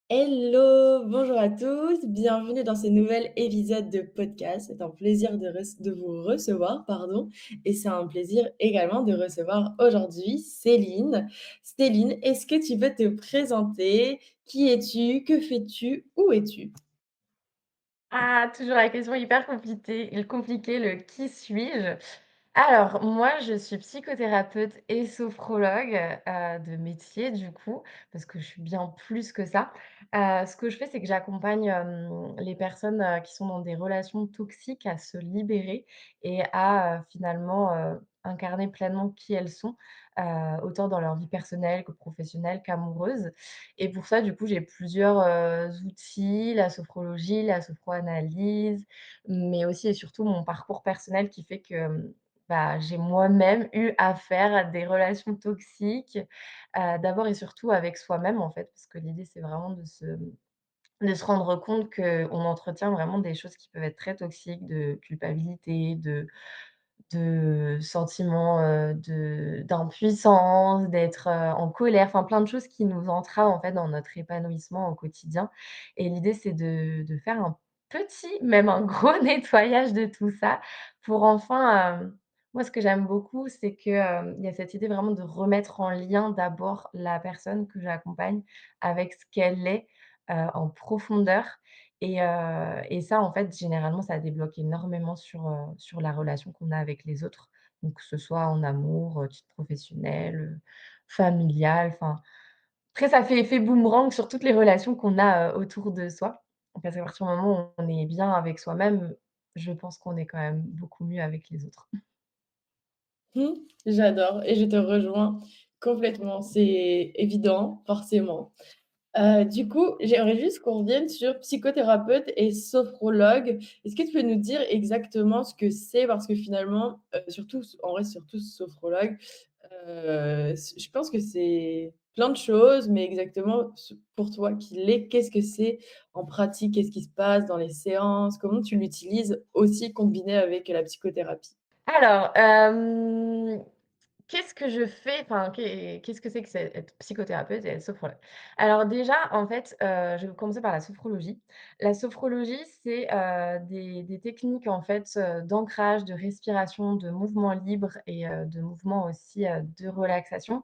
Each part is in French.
Hello, bonjour à tous, bienvenue dans ce nouvel épisode de podcast. C'est un plaisir de vous recevoir, pardon, et c'est un plaisir également de recevoir aujourd'hui Céline. Céline, est-ce que tu peux te présenter? Qui es-tu? Que fais-tu? Où es-tu? Ah, toujours la question hyper compliquée, le «qui suis-je?» Alors, moi, je suis psychothérapeute et sophrologue, de métier du coup, parce que je suis bien plus que ça. Ce que je fais, c'est que j'accompagne, les personnes, qui sont dans des relations toxiques à se libérer et à, finalement, incarner pleinement qui elles sont, autant dans leur vie personnelle que professionnelle qu'amoureuse. Et pour ça, du coup, j'ai plusieurs, outils, la sophrologie, la sophroanalyse, mais aussi et surtout mon parcours personnel qui fait que, bah, j'ai moi-même eu affaire à des relations toxiques, d'abord et surtout avec soi-même, en fait, parce que l'idée, c'est vraiment de se rendre compte qu'on entretient vraiment des choses qui peuvent être très toxiques, de culpabilité, de sentiments, d'impuissance, d'être, en colère, enfin plein de choses qui nous entravent, en fait, dans notre épanouissement au quotidien et l'idée, c'est de faire un petit, même un gros nettoyage de tout ça pour enfin, moi, ce que j'aime beaucoup, c'est que, il y a cette idée vraiment de remettre en lien d'abord la personne que j'accompagne avec ce qu'elle est, en profondeur et ça, en fait, généralement, ça débloque énormément sur la relation qu'on a avec les autres. Donc que ce soit en amour, titre professionnel, familial, enfin, après ça fait effet boomerang sur toutes les relations qu'on a, autour de soi. Parce qu'à partir du moment où on est bien avec soi-même, je pense qu'on est quand même beaucoup mieux avec les autres. Mmh, j'adore et je te rejoins complètement, c'est évident, forcément. Du coup, j'aimerais juste qu'on revienne sur psychothérapeute et sophrologue. Est-ce que tu peux nous dire exactement ce que c'est? Parce que finalement, surtout en vrai, surtout sophrologue, je pense que c'est plein de choses, mais exactement pour toi qui l'est, qu'est-ce que c'est en pratique? Qu'est-ce qui se passe dans les séances? Comment tu l'utilises aussi combiné avec la psychothérapie? Alors, qu'est-ce que je fais? Enfin, qu'est-ce que c'est être psychothérapeute et être sophrologue? Alors déjà, en fait, je vais commencer par la sophrologie. La sophrologie, c'est, des techniques, en fait, d'ancrage, de respiration, de mouvement libre et de mouvement aussi, de relaxation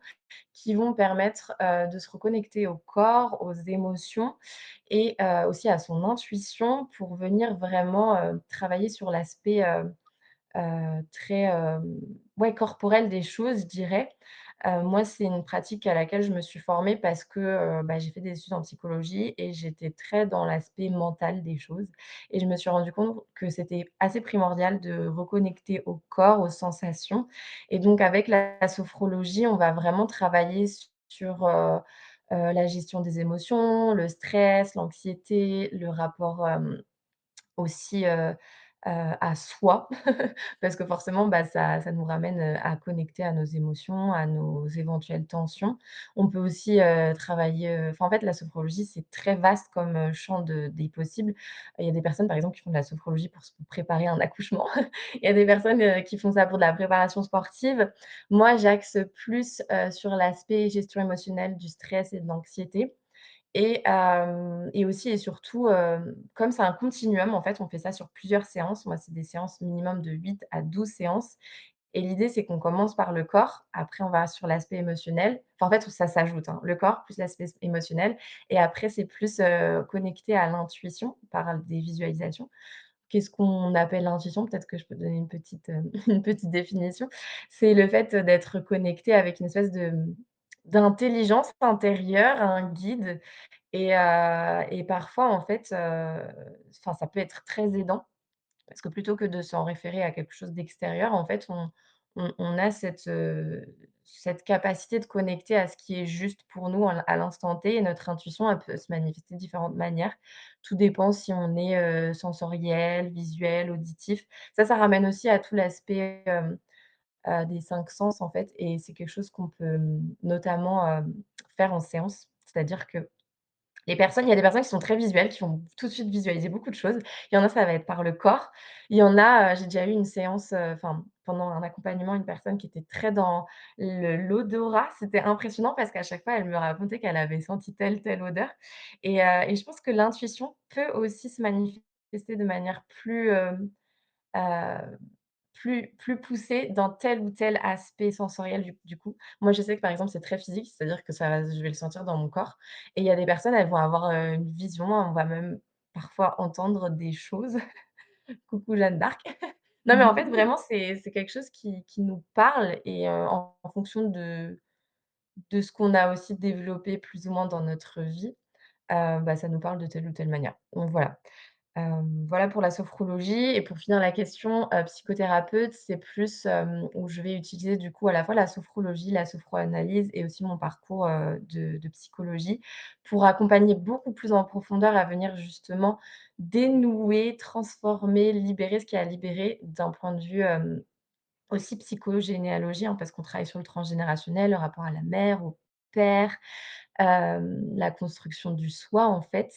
qui vont permettre, de se reconnecter au corps, aux émotions et aussi à son intuition pour venir vraiment, travailler sur l'aspect, très, ouais, corporelle des choses, je dirais. Moi, c'est une pratique à laquelle je me suis formée parce que, bah, j'ai fait des études en psychologie et j'étais très dans l'aspect mental des choses et je me suis rendu compte que c'était assez primordial de reconnecter au corps, aux sensations et donc avec la sophrologie, on va vraiment travailler sur, la gestion des émotions, le stress, l'anxiété, le rapport, aussi, à soi parce que forcément, bah, ça nous ramène, à connecter à nos émotions, à nos éventuelles tensions. On peut aussi, travailler, enfin, en fait, la sophrologie, c'est très vaste comme, champ des possibles. Il y a des personnes, par exemple, qui font de la sophrologie pour se préparer à un accouchement. Il y a des personnes, qui font ça pour de la préparation sportive. Moi, j'axe plus, sur l'aspect gestion émotionnelle du stress et de l'anxiété et aussi et surtout, comme c'est un continuum, en fait, on fait ça sur plusieurs séances. Moi, c'est des séances minimum de 8 à 12 séances et l'idée, c'est qu'on commence par le corps, après on va sur l'aspect émotionnel. Enfin, en fait, ça s'ajoute, hein, le corps plus l'aspect émotionnel et après c'est plus, connecté à l'intuition par des visualisations. Qu'est-ce qu'on appelle l'intuition? Peut-être que je peux donner une petite, une petite définition. C'est le fait d'être connecté avec une espèce d'intelligence intérieure, un guide et parfois, en fait, enfin, ça peut être très aidant parce que plutôt que de s'en référer à quelque chose d'extérieur, en fait, on a cette capacité de connecter à ce qui est juste pour nous à l'instant T et notre intuition, elle peut se manifester de différentes manières. Tout dépend si on est, sensoriel, visuel, auditif. Ça ramène aussi à tout l'aspect, des 5 sens, en fait et c'est quelque chose qu'on peut, notamment, faire en séance. C'est-à-dire que il y a des personnes qui sont très visuelles, qui vont tout de suite visualiser beaucoup de choses. Il y en a, ça va être par le corps. Il y en a, j'ai déjà eu une séance, enfin pendant un accompagnement une personne qui était très dans l'odorat. C'était impressionnant parce qu'à chaque fois, elle me racontait qu'elle avait senti telle odeur et je pense que l'intuition peut aussi se manifester de manière heu, plus poussée dans tel ou tel aspect sensoriel du coup. Moi, je sais que, par exemple, c'est très physique, c'est-à-dire que ça je vais le sentir dans mon corps et il y a des personnes, elles vont avoir, une vision, on va même parfois entendre des choses. Coucou Jeanne d'Arc. Non, mais en fait, vraiment, c'est quelque chose qui nous parle et en fonction de ce qu'on a aussi développé plus ou moins dans notre vie, bah, ça nous parle de telle ou telle manière. Donc voilà. Voilà pour la sophrologie et pour finir la question, psychothérapeute, c'est plus, où je vais utiliser du coup à la fois la sophrologie, la sophroanalyse et aussi mon parcours, de psychologie pour accompagner beaucoup plus en profondeur à venir justement dénouer, transformer, libérer ce qu'il y a à libérer d'un point de vue, aussi psychogénéalogie, hein, parce qu'on travaille sur le transgénérationnel, le rapport à la mère, au père, la construction du soi en fait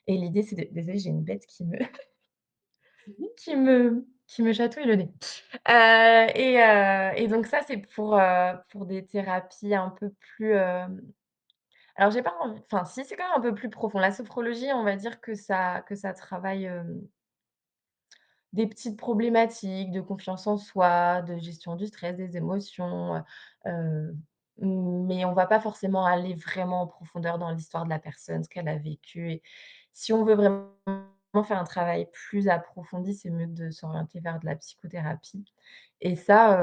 et l'idée c'est de désolée, j'ai une bête qui me chatouille le nez. Et donc ça, c'est pour des thérapies un peu plus, alors j'ai pas envie enfin si, c'est quand même un peu plus profond. La sophrologie, on va dire que ça travaille, des petites problématiques de confiance en soi, de gestion du stress, des émotions, mais on va pas forcément aller vraiment en profondeur dans l'histoire de la personne, ce qu'elle a vécu et si on veut vraiment faire un travail plus approfondi, c'est mieux de s'orienter vers de la psychothérapie et ça,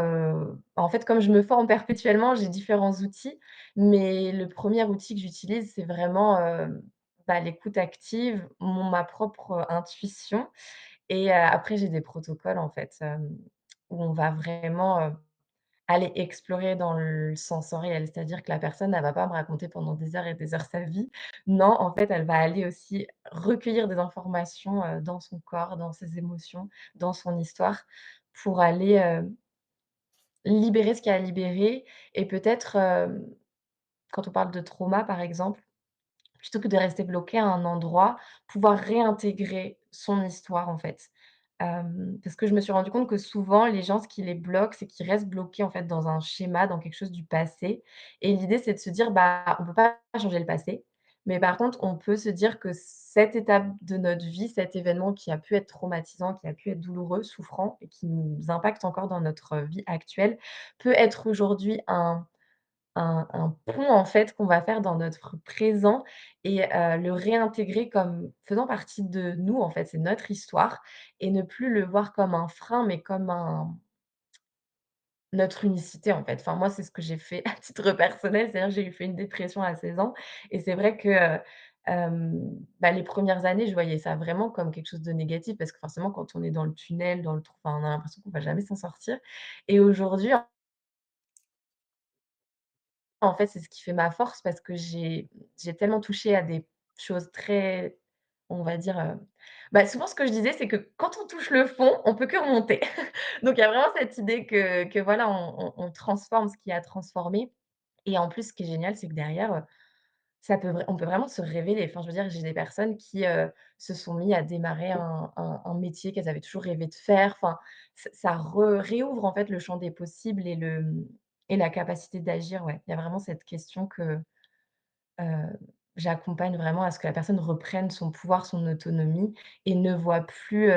en fait, comme je me forme perpétuellement, j'ai différents outils, mais le premier outil que j'utilise, c'est vraiment, bah, l'écoute active, ma propre intuition et après j'ai des protocoles en fait, où on va vraiment, aller explorer dans le sensoriel. C'est-à-dire que la personne, elle va pas me raconter pendant des heures et des heures sa vie. Non, en fait, elle va aller aussi recueillir des informations, dans son corps, dans ses émotions, dans son histoire pour aller, libérer ce qu'il y a à libérer et peut-être, quand on parle de trauma par exemple, plutôt que de rester bloqué à un endroit, pouvoir réintégrer son histoire, en fait. Parce que je me suis rendu compte que souvent, les gens, ce qui les bloque, c'est qu'ils restent bloqués, en fait, dans un schéma, dans quelque chose du passé et l'idée, c'est de se dire: «Bah, on peut pas changer le passé, mais par contre, on peut se dire que cette étape de notre vie, cet événement qui a pu être traumatisant, qui a pu être douloureux, souffrant et qui nous impacte encore dans notre vie actuelle, peut être aujourd'hui un pont en fait qu'on va faire dans notre présent et le réintégrer comme faisant partie de nous en fait, c'est notre histoire et ne plus le voir comme un frein, mais comme notre unicité en fait. Enfin moi, c'est ce que j'ai fait à titre personnel, c'est-à-dire j'ai fait une dépression à 16 ans et c'est vrai que, bah, les premières années, je voyais ça vraiment comme quelque chose de négatif parce que forcément quand on est dans le tunnel, dans le trou, enfin on a l'impression qu'on va jamais s'en sortir et aujourd'hui en fait, c'est ce qui fait ma force parce que j'ai tellement touché à des choses très, on va dire, bah, souvent ce que je disais, c'est que quand on touche le fond, on peut que remonter. Donc il y a vraiment cette idée que voilà, on transforme ce qui a transformé et en plus, ce qui est génial, c'est que derrière, ça peut vrai on peut vraiment se révéler. Enfin, je veux dire, j'ai des personnes qui, se sont mis à démarrer un métier qu'elles avaient toujours rêvé de faire. Enfin, ça réouvre, en fait, le champ des possibles et la capacité d'agir, ouais. Il y a vraiment cette question que, heu, j'accompagne vraiment à ce que la personne reprenne son pouvoir, son autonomie et ne voit plus,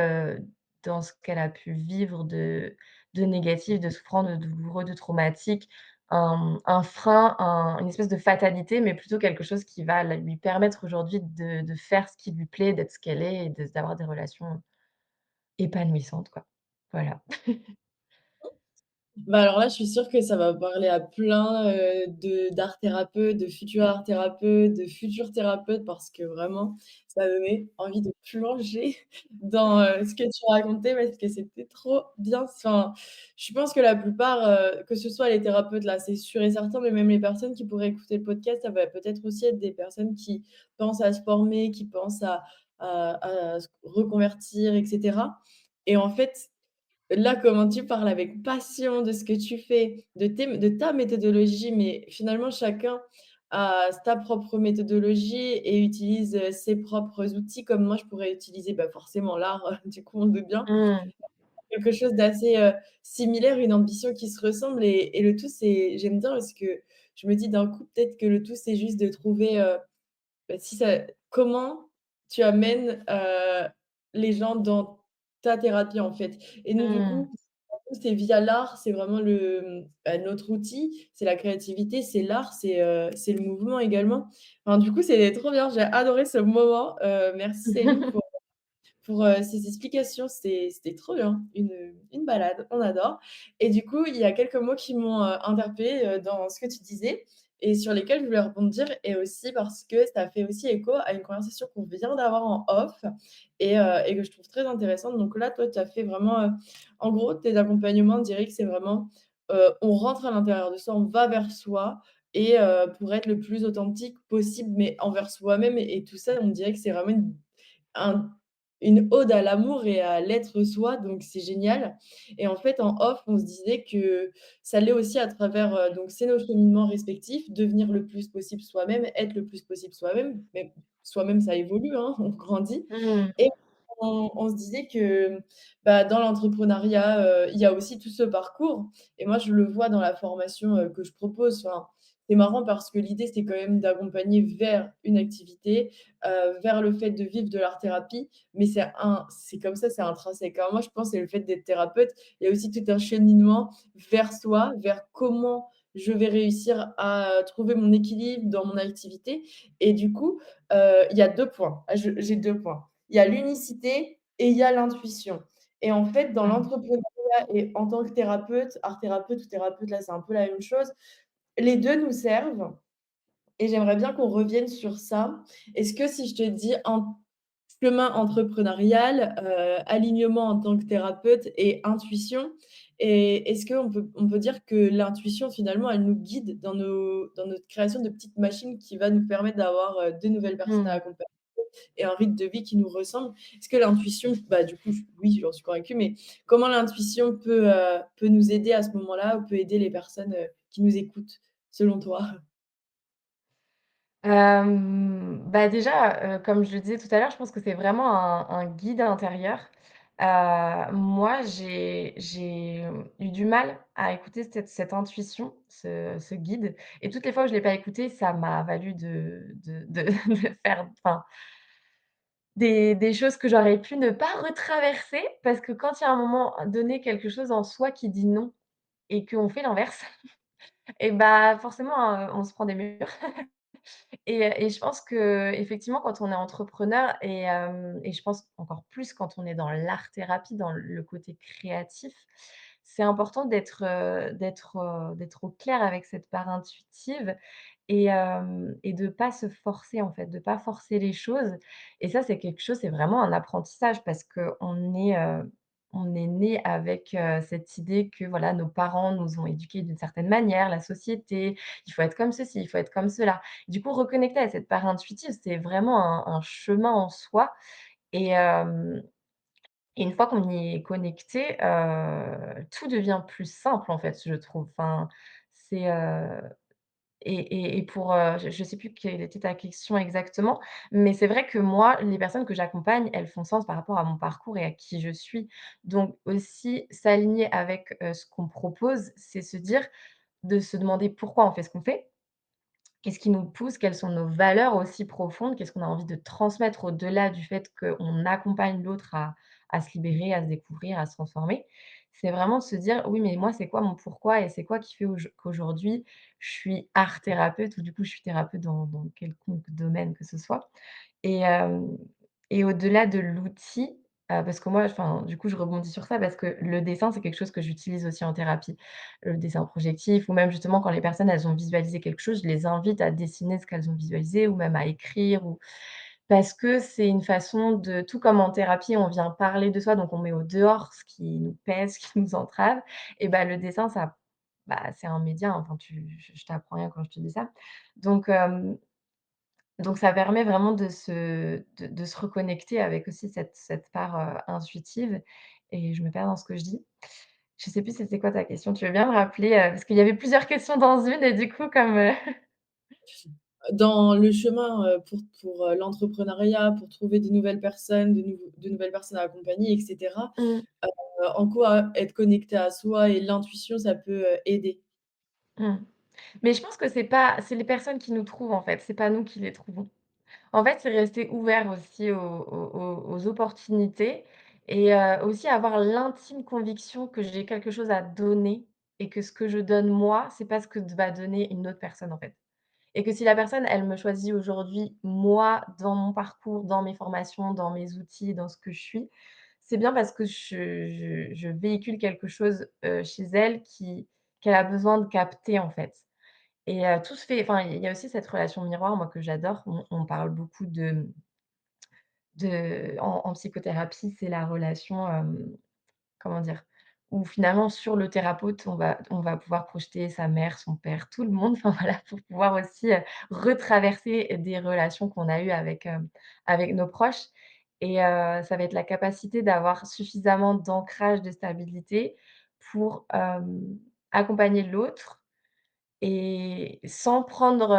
dans ce qu'elle a pu vivre de négatif, de souffrant, de douloureux, de traumatique, un frein, une espèce de fatalité, mais plutôt quelque chose qui va lui permettre aujourd'hui de faire ce qui lui plaît, d'être ce qu'elle est et d'avoir des relations épanouissantes, quoi. Voilà. Bah, alors là, je suis sûre que ça va parler à plein, de d'art thérapeutes, de futurs art thérapeutes, de futurs thérapeutes parce que vraiment, ça donnait envie de plonger dans, ce que tu racontais parce que c'était trop bien. Enfin, je pense que la plupart, que ce soit les thérapeutes là, c'est sûr et certain, mais même les personnes qui pourraient écouter le podcast, ça va peut-être aussi être des personnes qui pensent à se former, qui pensent à se reconvertir et cetera et en fait, là, comment tu parles avec passion de ce que tu fais, de ta méthodologie, mais finalement chacun a sa propre méthodologie et utilise, ses propres outils comme moi je pourrais utiliser, bah, forcément l'art, du coup on le veut bien. Mmh. quelque chose d'assez, similaire, une ambition qui se ressemble et le tout c'est j'aime bien parce que je me dis d'un coup peut-être que le tout c'est juste de trouver, bah, si ça comment tu amènes, les gens dans ta thérapie, en fait? Et nous, du Mmh. coup, c'est via l'art, c'est vraiment bah, notre outil, c'est la créativité, c'est l'art, c'est le mouvement également. Enfin, du coup, c'est trop bien, j'ai adoré ce moment. Merci Céline pour, ces explications. C'était trop bien, une balade, on adore et du coup, il y a quelques mots qui m'ont, interpellée, dans ce que tu disais et sur lesquels je voulais rebondir et aussi parce que ça fait aussi écho à une conversation qu'on vient d'avoir en off et que je trouve très intéressante. Donc là, toi, tu as fait vraiment, en gros, tes accompagnements, on dirait que c'est vraiment, on rentre à l'intérieur de soi, on va vers soi et pour être le plus authentique possible, mais envers soi-même et tout ça, on dirait que c'est vraiment un une ode à l'amour et à l'être soi, donc c'est génial et en fait, en off, on se disait que ça l'est aussi à travers, donc c'est nos cheminements respectifs, devenir le plus possible soi-même, être le plus possible soi-même, mais soi-même ça évolue, hein, on grandit Mmh. et on se disait que, bah, dans l'entrepreneuriat, il y a aussi tout ce parcours et moi je le vois dans la formation, que je propose. Enfin, c'est marrant parce que l'idée, c'est quand même d'accompagner vers une activité, vers le fait de vivre de l'art-thérapie, mais c'est comme ça, c'est intrinsèque. Alors moi, je pense, c'est le fait d'être thérapeute, il y a aussi tout un cheminement vers soi, vers comment je vais réussir à trouver mon équilibre dans mon activité et du coup, il y a 2 points. Ah, j'ai 2 points. Il y a l'unicité et il y a l'intuition. Et en fait, dans Mmh. l'entrepreneuriat et en tant que thérapeute, art thérapeute ou thérapeute, là, c'est un peu la même chose. Les 2 nous servent et j'aimerais bien qu'on revienne sur ça. Est-ce que si je te dis chemin entrepreneurial, alignement en tant que thérapeute et intuition, et est-ce qu'on peut dire que l'intuition finalement elle nous guide dans notre création de petites machines qui va nous permettre d'avoir, de nouvelles personnes à Mmh. accompagner et un rythme de vie qui nous ressemble? Est-ce que l'intuition, bah, du coup, oui, j'en suis convaincue, mais comment l'intuition peut nous aider à ce moment-là ou peut aider les personnes, qui nous écoutent, selon toi? Bah, déjà, comme je le disais tout à l'heure, je pense que c'est vraiment un guide intérieur. Moi, j'ai eu du mal à écouter cette intuition, ce guide et toutes les fois où je l'ai pas écouté, ça m'a valu de de faire enfin, des choses que j'aurais pu ne pas retraverser parce que quand il y a un moment donné quelque chose en soi qui dit non et qu'on fait l'inverse et bah, forcément, on se prend des murs. Et je pense qu'effectivement, quand on est entrepreneur et je pense encore plus quand on est dans l'art-thérapie, dans le côté créatif, c'est important d'être au clair avec cette part intuitive et de pas se forcer, en fait, de pas forcer les choses et ça, c'est quelque chose c'est vraiment un apprentissage parce on est né avec, cette idée que, voilà, nos parents nous ont éduqués d'une certaine manière, la société, il faut être comme ceci, il faut être comme cela. Du coup, reconnecter à cette part intuitive, c'est vraiment un chemin en soi et hem et une fois qu'on y est connecté, tout devient plus simple, en fait, je trouve. Enfin, c'est, et pour, je sais plus quelle était ta question exactement, mais c'est vrai que moi, les personnes que j'accompagne, elles font sens par rapport à mon parcours et à qui je suis. Donc aussi s'aligner avec, ce qu'on propose, c'est de se demander pourquoi on fait ce qu'on fait. Qu'est-ce qui nous pousse? Quelles sont nos valeurs aussi profondes? Qu'est-ce qu'on a envie de transmettre au-delà du fait qu'on accompagne l'autre à se libérer, à se découvrir, à se transformer? C'est vraiment de se dire: «Oui, mais moi, c'est quoi mon pourquoi et c'est quoi qui fait qu'aujourd'hui, je suis art thérapeute ou du coup, je suis thérapeute dans quelconque domaine que ce soit?» Et au-delà de l'outil, parce que moi, enfin, du coup, je rebondis sur ça parce que le dessin, c'est quelque chose que j'utilise aussi en thérapie. Le dessin projectif ou même justement quand les personnes, elles ont visualisé quelque chose, je les invite à dessiner ce qu'elles ont visualisé ou même à écrire ou parce que c'est une façon de tout comme en thérapie, on vient parler de soi, donc on met au dehors ce qui nous pèse, ce qui nous entrave et bah, le dessin, ça bah, c'est un média, enfin, je t'apprends rien quand je te dis ça. Donc donc ça permet vraiment de se reconnecter avec aussi cette part, intuitive et je me perds dans ce que je dis. Je sais plus c'était quoi ta question? Tu veux bien me rappeler, parce qu'il y avait plusieurs questions dans une et du coup comme, dans le chemin, pour l'entrepreneuriat, pour trouver de nouvelles personnes, de nouvelles personnes à accompagner et cetera, Mmh, en quoi être connecté à soi et l'intuition, ça peut, aider. mmh. Mais je pense que c'est les personnes qui nous trouvent, en fait, c'est pas nous qui les trouvons. En fait, c'est rester ouvert aussi aux opportunités et aussi avoir l'intime conviction que j'ai quelque chose à donner et que ce que je donne moi, c'est pas ce que va donner une autre personne, en fait. Et que si la personne, elle me choisit aujourd'hui, moi, dans mon parcours, dans mes formations, dans mes outils, dans ce que je suis, c'est bien parce que je véhicule quelque chose, chez elle qu'elle a besoin de capter, en fait. Et tout se fait enfin, il y a aussi cette relation miroir, moi, que j'adore. On parle beaucoup en psychothérapie, c'est la relation, comment dire? Où finalement sur le thérapeute, on va pouvoir projeter sa mère, son père, tout le monde, enfin voilà, pour pouvoir aussi, retraverser des relations qu'on a eues avec nos proches et ça va être la capacité d'avoir suffisamment d'ancrage, de stabilité pour, accompagner l'autre et sans prendre,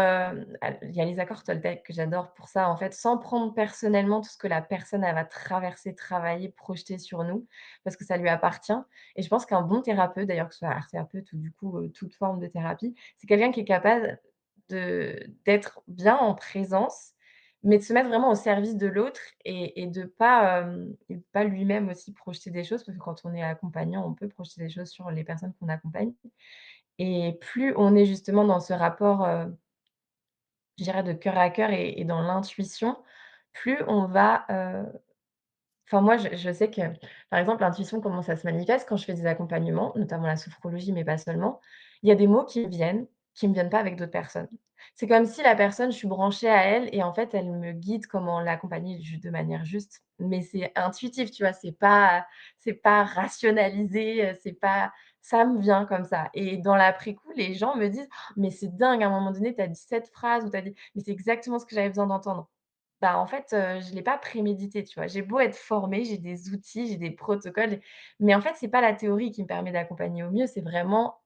il y a les accords Toltec que j'adore pour ça, en fait, sans prendre personnellement tout ce que la personne, elle va traverser, travailler, projeter sur nous, parce que ça lui appartient et je pense qu'un bon thérapeute, d'ailleurs, que ce soit art thérapeute ou du coup, toute forme de thérapie, c'est quelqu'un qui est capable d'être bien en présence, mais de se mettre vraiment au service de l'autre et de pas lui-même aussi projeter des choses, parce que quand on est accompagnant, on peut projeter des choses sur les personnes qu'on accompagne et plus on est justement dans ce rapport, je dirais de cœur à cœur et dans l'intuition, plus on va, enfin moi je sais que, par exemple, l'intuition, comment ça se manifeste quand je fais des accompagnements, notamment la sophrologie, mais pas seulement. Il y a des mots qui me viennent pas avec d'autres personnes. C'est comme si la personne, je suis branchée à elle et en fait, elle me guide comment l'accompagner de manière juste. Mais c'est intuitif, tu vois? C'est pas rationalisé, c'est pas ça me vient comme ça et dans l'après-coup, les gens me disent: «Mais c'est dingue, à un moment donné, tu as dit cette phrase ou tu as dit» mais c'est exactement ce que j'avais besoin d'entendre. Bah, en fait, je l'ai pas prémédité, tu vois? J'ai beau être formée, j'ai des outils, j'ai des protocoles, mais en fait, c'est pas la théorie qui me permet d'accompagner au mieux, c'est vraiment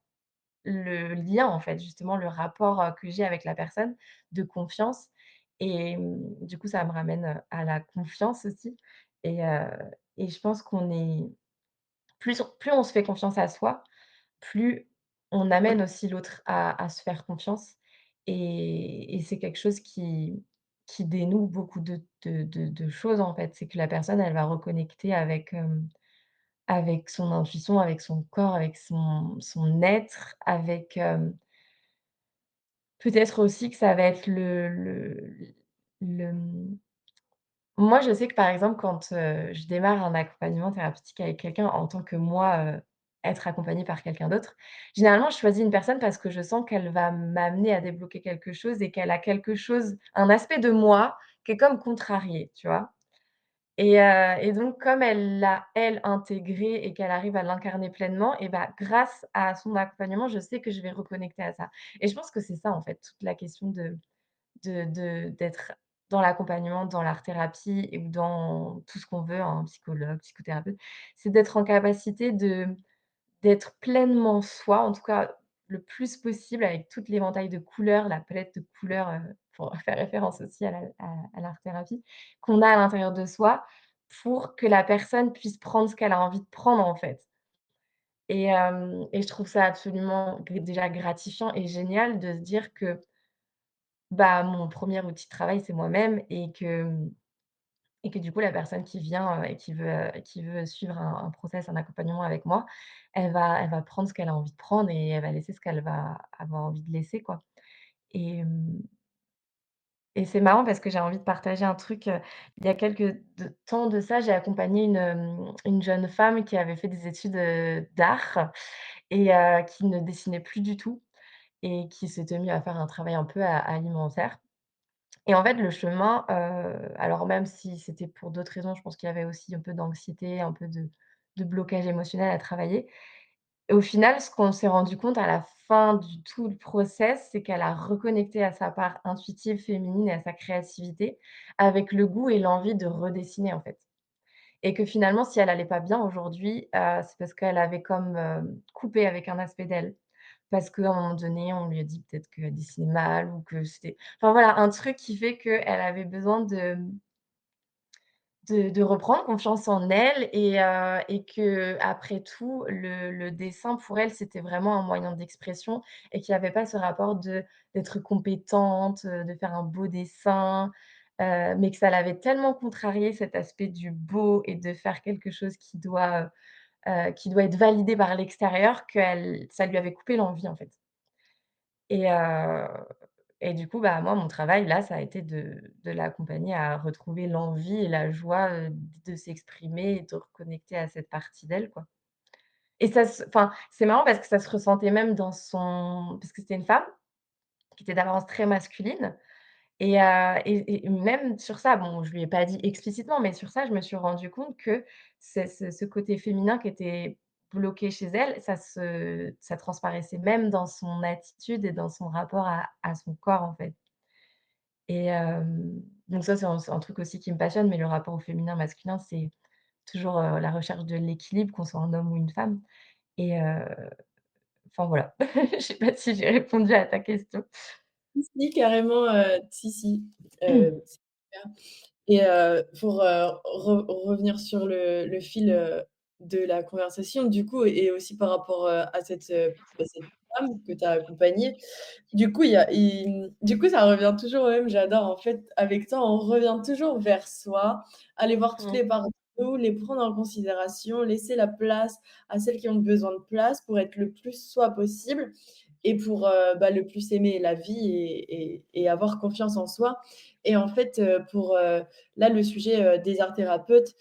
le lien, en fait, justement, le rapport, que j'ai avec la personne de confiance et du coup, ça me ramène, à la confiance aussi et heu et je pense qu'on est plus on se fait confiance à soi, plus on amène aussi l'autre à se faire confiance et c'est quelque chose qui dénoue beaucoup de choses, en fait. C'est que la personne, elle va reconnecter avec son intuition, avec son corps, avec son être, avec, peut-être aussi que ça va être le, moi, je sais que, par exemple, quand, je démarre un accompagnement thérapeutique avec quelqu'un en tant que moi, être accompagnée par quelqu'un d'autre, généralement, je choisis une personne parce que je sens qu'elle va m'amener à débloquer quelque chose et qu'elle a quelque chose un aspect de moi qui est comme contrarié, tu vois? Et donc comme elle l'a, elle, intégré et qu'elle arrive à l'incarner pleinement et bah, grâce à son accompagnement, je sais que je vais reconnecter à ça et je pense que c'est ça, en fait, toute la question d'être dans l'accompagnement, dans l'art-thérapie ou dans tout ce qu'on veut, un psychologue, psychothérapeute, c'est d'être en capacité d'être pleinement soi, en tout cas le plus possible avec toute l'éventail de couleurs, la palette de couleurs, pour faire référence aussi à l'art-thérapie, qu'on a à l'intérieur de soi, pour que la personne puisse prendre ce qu'elle a envie de prendre, en fait. Et je trouve ça absolument déjà gratifiant et génial de se dire que, bah, mon premier outil de travail, c'est moi-même et que du coup, la personne qui vient, et qui veut suivre un process, un accompagnement avec moi, elle va prendre ce qu'elle a envie de prendre et elle va laisser ce qu'elle va avoir envie de laisser, quoi. Et et c'est marrant parce que j'ai envie de partager un truc, il y a quelques temps de ça, j'ai accompagné une jeune femme qui avait fait des études, d'art et qui ne dessinait plus du tout et qui s'était mis à faire un travail un peu alimentaire. Et en fait, le chemin, alors même si c'était pour d'autres raisons, je pense qu'il y avait aussi un peu d'anxiété, un peu de blocage émotionnel à travailler. Et au final, ce qu'on s'est rendu compte à la fin du tout le process, c'est qu'elle a reconnecté à sa part intuitive féminine et à sa créativité, avec le goût et l'envie de redessiner, en fait. Et que finalement, si elle allait pas bien aujourd'hui, c'est parce qu'elle avait comme, coupé avec un aspect d'elle. parce qu'à un moment donné, on lui a dit peut-être qu'elle dessinait mal ou que c'était enfin voilà, un truc qui fait qu'elle avait besoin de reprendre confiance en elle et qu'après tout, le dessin pour elle, c'était vraiment un moyen d'expression et qu'il y avait pas ce rapport d'être compétente, de faire un beau dessin, mais que ça l'avait tellement contrarié cet aspect du beau et de faire quelque chose qui doit être validé par l'extérieur qu'elle ça lui avait coupé l'envie, en fait. Et et du coup, bah, moi, mon travail là, ça a été de l'accompagner à retrouver l'envie et la joie, de s'exprimer et de reconnecter à cette partie d'elle, quoi. Et ça se enfin, c'est marrant parce que ça se ressentait même dans son parce que c'était une femme qui était d'apparence très masculine et même sur ça, bon, je lui ai pas dit explicitement, mais sur ça, je me suis rendu compte que ce côté féminin qui était bloqué chez elle, ça transparaissait même dans son attitude et dans son rapport à son corps, en fait. Et donc ça, c'est un truc aussi qui me passionne, mais le rapport au féminin, masculin, c'est toujours, la recherche de l'équilibre, qu'on soit un homme ou une femme et enfin voilà. Je sais pas si j'ai répondu à ta question. Si, si, carrément, si, si, c'est clair. Et pour, revenir sur le fil, de la conversation du coup et aussi par rapport, à cette femme que tu as accompagnée. Du coup, du coup, ça revient toujours au même, j'adore en fait, avec toi, on revient toujours vers soi, aller voir toutes Mmh. les parts de nous, les prendre en considération, laisser la place à celles qui ont besoin de place pour être le plus soi possible et pour, bah, le plus aimer la vie et avoir confiance en soi et en fait, pour, là, le sujet, des arts thérapeutes,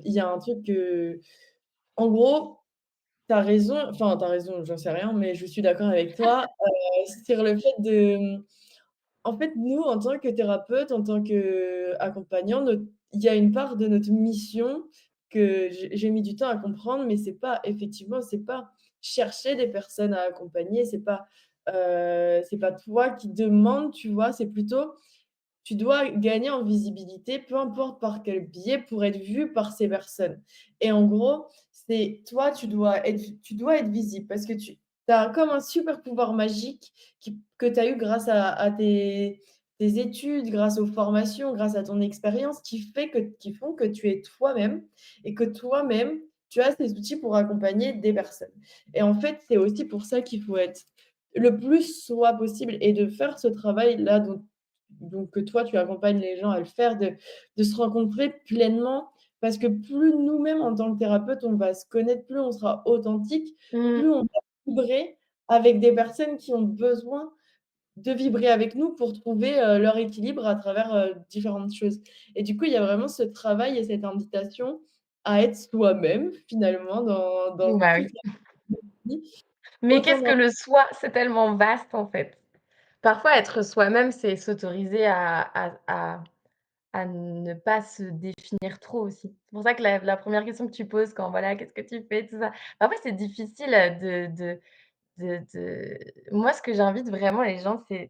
il y a un truc que en gros, tu as raison, enfin, tu as raison, j'en sais rien, mais je suis d'accord avec toi, sur le fait de, en fait, nous, en tant que thérapeute, en tant qu'accompagnant, il y a une part de notre mission que j'ai mis du temps à comprendre, mais c'est pas effectivement, c'est pas chercher des personnes à accompagner, c'est pas toi qui demandes, tu vois? C'est plutôt tu dois gagner en visibilité, peu importe par quel biais, pour être vu par ces personnes. Et en gros, c'est toi, tu dois être visible parce que tu as comme un super pouvoir magique que tu as eu grâce à tes études, grâce aux formations, grâce à ton expérience, qui font que tu es toi-même et que toi-même, tu as ces outils pour accompagner des personnes. Et en fait, c'est aussi pour ça qu'il faut être le plus soi possible et de faire ce travail-là donc que toi, tu accompagnes les gens à le faire, de se rencontrer pleinement. Parce que plus nous-mêmes, en tant que thérapeute, on va se connaître, plus on sera authentique, plus Mmh. on va vibrer avec des personnes qui ont besoin de vibrer avec nous pour trouver, leur équilibre à travers, différentes choses. Et du coup, il y a vraiment ce travail et cette invitation à être soi-même, finalement, dans Bah, toute oui. la vie, Mais autant qu'est-ce que dans le soi? C'est tellement vaste, en fait. Parfois, être soi-même, c'est s'autoriser à ne pas se définir trop aussi. C'est pour ça que la 1re question que tu poses quand voilà: «Qu'est-ce que tu fais?» tout ça. Parfois, c'est difficile, moi, ce que j'invite vraiment les gens, c'est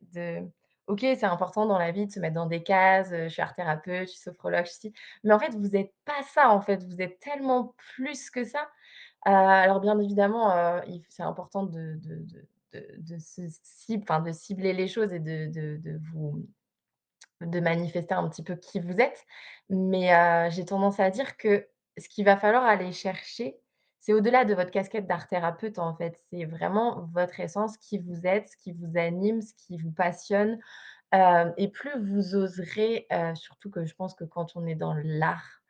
OK, c'est important dans la vie de se mettre dans des cases, je suis art thérapeute, je suis sophrologue, je suis ci, mais en fait, vous êtes pas ça, en fait, vous êtes tellement plus que ça. Alors bien évidemment, il c'est important de se enfin, de cibler les choses et de manifester un petit peu qui vous êtes. Mais j'ai tendance à dire que ce qu'il va falloir aller chercher, c'est au-delà de votre casquette d'art thérapeute, en fait. C'est vraiment votre essence, qui vous êtes, ce qui vous anime, ce qui vous passionne. Et plus vous oserez, surtout que je pense que quand on est dans l'art,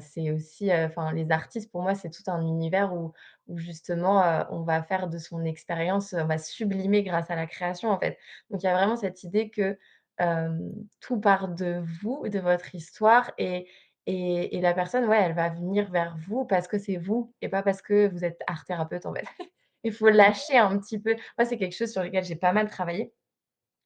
c'est aussi, enfin les artistes pour moi c'est tout un univers où justement, on va faire de son expérience, on va sublimer grâce à la création en fait. Donc il y a vraiment cette idée que, tout part de vous, de votre histoire et la personne, ouais, elle va venir vers vous parce que c'est vous et pas parce que vous êtes art thérapeute en fait. Il faut lâcher un petit peu. Moi, c'est quelque chose sur lequel j'ai pas mal travaillé.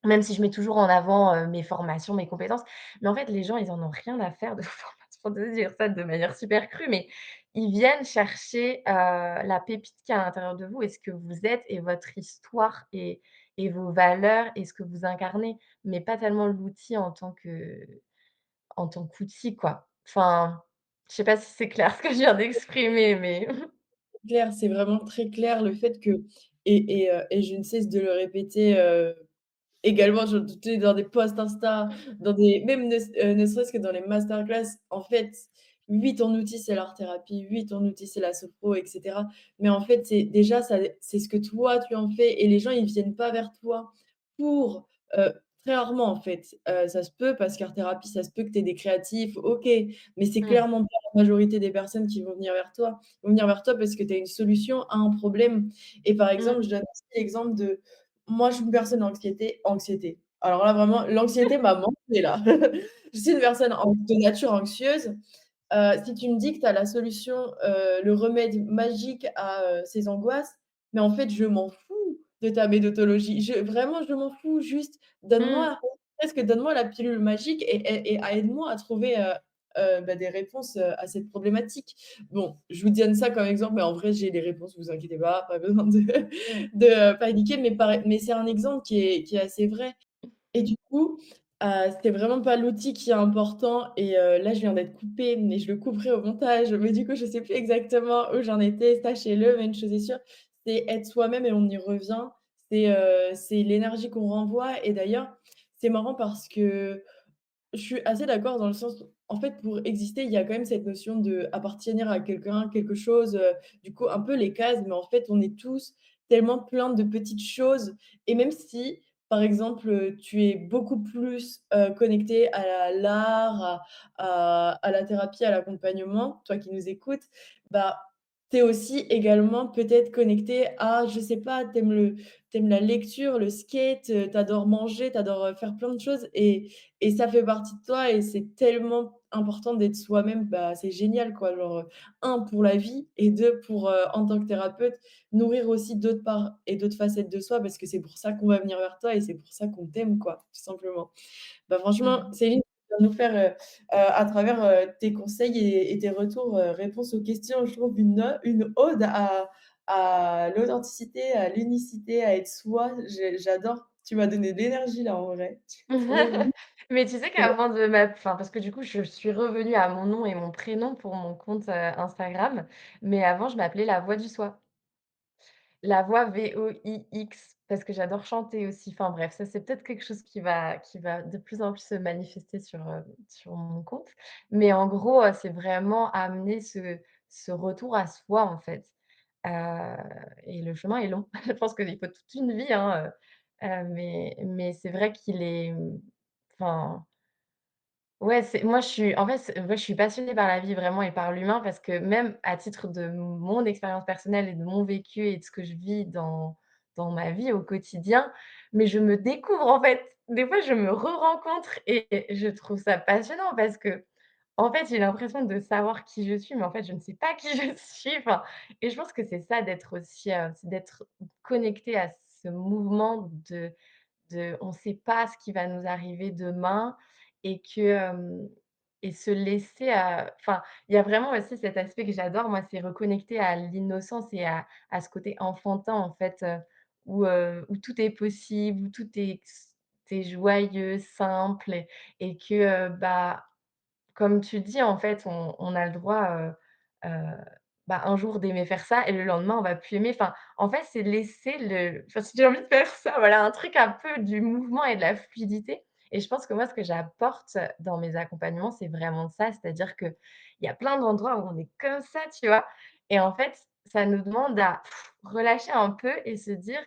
Même si je mets toujours en avant, mes formations, mes compétences, mais en fait, les gens, ils en ont rien à faire de vos formations. Désolée de dire ça de manière super crue, mais ils viennent chercher, la pépite qu'il y a à l'intérieur de vous et ce que vous êtes et votre histoire et vos valeurs et ce que vous incarnez, mais pas tellement l'outil en tant qu'outil, quoi. Enfin, je sais pas si c'est clair ce que je viens d'exprimer, mais clair, c'est vraiment très clair le fait que et je ne cesse de le répéter, également, je tu sais, dans des posts Insta, dans des même ne serait-ce que dans les masterclass, en fait, oui, ton outil, c'est l'art thérapie, oui, ton outil, c'est la sophro et cetera. Mais en fait, c'est déjà ça c'est ce que toi, tu en fais et les gens, ils viennent pas vers toi pour, très rarement, en fait, ça se peut parce qu'art thérapie, ça se peut que tu aies des créatifs, OK, mais c'est Mmh. clairement pas la majorité des personnes qui vont venir vers toi. Ils vont venir vers toi parce que tu as une solution à un problème et par Mmh. exemple, je donne aussi l'exemple de moi, je suis une personne anxiété. Alors là, vraiment, l'anxiété m'a manqué là. Je suis une personne de nature anxieuse. Si tu me dis que tu as la solution, le remède magique à, ces angoisses, mais en fait, je m'en fous de ta méthodologie. Vraiment, je m'en fous. Juste Mmh. donne-moi la pilule magique et aide-moi à trouver, bah, des réponses, à cette problématique. Bon, je vous donne ça comme exemple, mais en vrai, j'ai les réponses, vous inquiétez pas besoin de paniquer, mais c'est un exemple qui est assez vrai. Et du coup, c'était vraiment pas l'outil qui est important et là, je viens d'être coupée, mais je le couperai au montage. Mais du coup, je sais plus exactement où j'en étais. Sachez-le, mais une chose est sûre, c'est être soi-même et on y revient. C'est l'énergie qu'on renvoie et d'ailleurs, c'est marrant parce que je suis assez d'accord dans le sens où, en fait, pour exister, il y a quand même cette notion d'appartenir à quelqu'un, quelque chose, du coup, un peu les cases, mais en fait, on est tous tellement plein de petites choses et même si, par exemple, tu es beaucoup plus, connecté à l'art, à la thérapie, à l'accompagnement, toi qui nous écoutes, bah, tu es aussi également peut-être connecté à, je sais pas, tu aimes la lecture, le skate, tu adores manger, tu adores, faire plein de choses et ça fait partie de toi et c'est tellement important d'être soi-même, bah, c'est génial quoi, genre, 1 pour la vie et 2 pour, en tant que thérapeute, nourrir aussi d'autres parts et d'autres facettes de soi parce que c'est pour ça qu'on va venir vers toi et c'est pour ça qu'on t'aime quoi, tout simplement. Bah, franchement, Mmh. Céline, tu viens de nous faire, à travers, tes conseils et tes retours, réponses aux questions, je trouve une ode à l'authenticité, à l'unicité, à être soi. J'adore. Tu m'as donné de l'énergie là, en vrai. Trop bien. Mais tu sais qu'avant de enfin, parce que du coup, je suis revenue à mon nom et mon prénom pour mon compte, Instagram, mais avant, je m'appelais La Voix du Soi. La voix VOIX, parce que j'adore chanter aussi. Enfin bref, ça c'est peut-être quelque chose qui va de plus en plus se manifester sur mon compte. Mais en gros, c'est vraiment amener ce retour à soi, en fait. Heu et le chemin est long. Je pense qu'il faut toute une vie, hein, mais c'est vrai qu'il est, enfin, ouais, c'est moi, je suis en fait, ouais, je suis passionnée par la vie vraiment et par l'humain parce que même à titre de mon expérience personnelle et de mon vécu et de ce que je vis dans ma vie au quotidien, mais je me découvre en fait. Des fois, je me re-rencontre et je trouve ça passionnant parce que en fait, j'ai l'impression de savoir qui je suis, mais en fait, je ne sais pas qui je suis. Enfin et je pense que c'est ça d'être aussi, c'est d'être connecté à ce mouvement de on ne sait pas ce qui va nous arriver demain et que, et se laisser, enfin, il y a vraiment aussi cet aspect que j'adore, moi, c'est reconnecter à l'innocence et à ce côté enfantin, en fait, où tout est possible, où tout est joyeux, simple et que, bah, comme tu dis, en fait, on a le droit, heu, bah, un jour d'aimer faire ça et le lendemain, on va plus aimer. Enfin, en fait, c'est laisser enfin, si j'ai envie de faire ça, voilà, un truc un peu du mouvement et de la fluidité et je pense que moi, ce que j'apporte dans mes accompagnements, c'est vraiment ça. C'est-à-dire qu'il y a plein d'endroits où on est comme ça, tu vois? Et en fait, ça nous demande à relâcher un peu et se dire: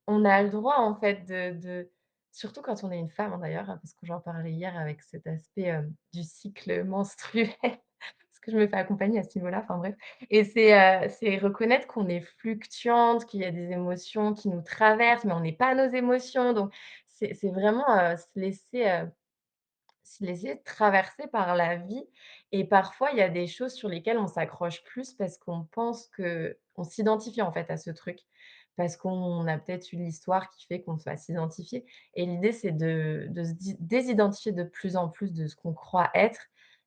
on a le droit en fait de surtout quand on est une femme, hein, d'ailleurs, hein, parce que j'en parlais hier avec cet aspect, du cycle menstruel, parce que je me fais accompagner à ce niveau-là, enfin bref et c'est reconnaître qu'on est fluctuante, qu'il y a des émotions qui nous traversent, mais on n'est pas nos émotions, donc c'est vraiment, se laisser traverser par la vie et parfois, il y a des choses sur lesquelles on s'accroche plus parce qu'on pense qu'on s'identifie, en fait, à ce truc. Parce qu'on a peut-être une histoire qui fait qu'on va s'identifier et l'idée, c'est de se désidentifier de plus en plus de ce qu'on croit être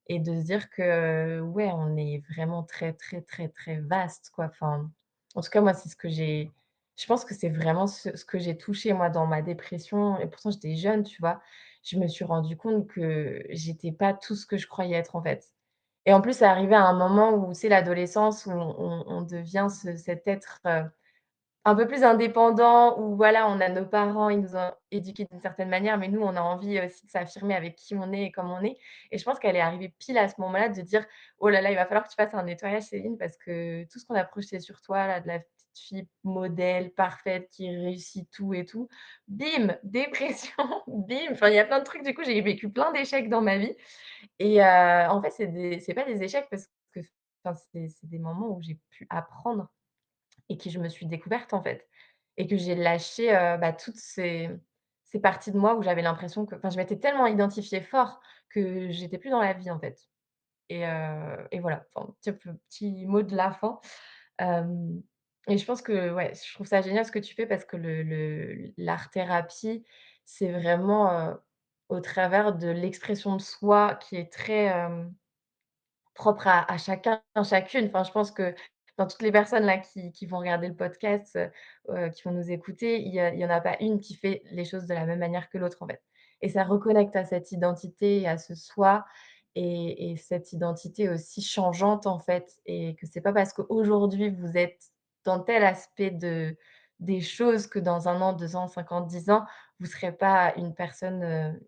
et de se dire que, ouais, on est vraiment très, très, très, très vaste, quoi. Enfin, en tout cas, moi, c'est ce que j'ai je pense que c'est vraiment ce que j'ai touché, moi, dans ma dépression et pourtant j'étais jeune, tu vois? Je me suis rendu compte que j'étais pas tout ce que je croyais être, en fait. Et en plus, c'est arrivé à un moment où, c'est l'adolescence, où on devient cet être, un peu plus indépendants où voilà, on a nos parents, ils nous ont éduqués d'une certaine manière, mais nous, on a envie aussi de s'affirmer avec qui on est et comme on est. Et je pense qu'elle est arrivée pile à ce moment-là de dire: «Oh là là, il va falloir que tu fasses un nettoyage Céline parce que tout ce qu'on a projeté sur toi là, de la petite fille modèle, parfaite, qui réussit tout et tout, bim, dépression, bim». Enfin, il y a plein de trucs, du coup, j'ai vécu plein d'échecs dans ma vie et en fait, c'est pas des échecs parce que enfin, c'est des moments où j'ai pu apprendre et que je me suis découverte, en fait et que j'ai lâché, bah, toutes ces parties de moi où j'avais l'impression que enfin, je m'étais tellement identifiée fort que j'étais plus dans la vie, en fait et voilà, enfin, petit mot de la fin, hem et je pense que ouais, je trouve ça génial ce que tu fais parce que l'art-thérapie, c'est vraiment, au travers de l'expression de soi qui est très, propre à chacun, chacune. Enfin, je pense que dans toutes les personnes là qui vont regarder le podcast, qui vont nous écouter, il y en a pas une qui fait les choses de la même manière que l'autre, en fait et ça reconnecte à cette identité et à ce soi et cette identité aussi changeante, en fait et que c'est pas parce qu'aujourd'hui vous êtes dans tel aspect des choses que dans 1 an, 2 ans, 5 ans, 10 ans, vous serez pas une personne,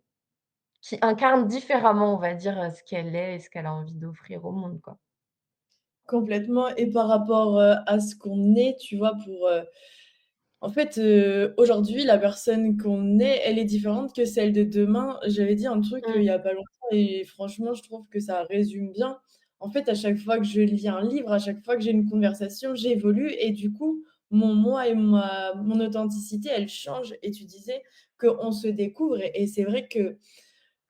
qui incarne différemment, on va dire, ce qu'elle est et ce qu'elle a envie d'offrir au monde, quoi. Complètement et par rapport, à ce qu'on est, tu vois, en fait, aujourd'hui, la personne qu'on est, elle est différente que celle de demain. J'avais dit un truc, il y Mmh. a pas longtemps et franchement, je trouve que ça résume bien. En fait, à chaque fois que je lis un livre, à chaque fois que j'ai une conversation, j'évolue et du coup, mon moi et ma mon authenticité, elle change et tu disais qu'on se découvre et c'est vrai que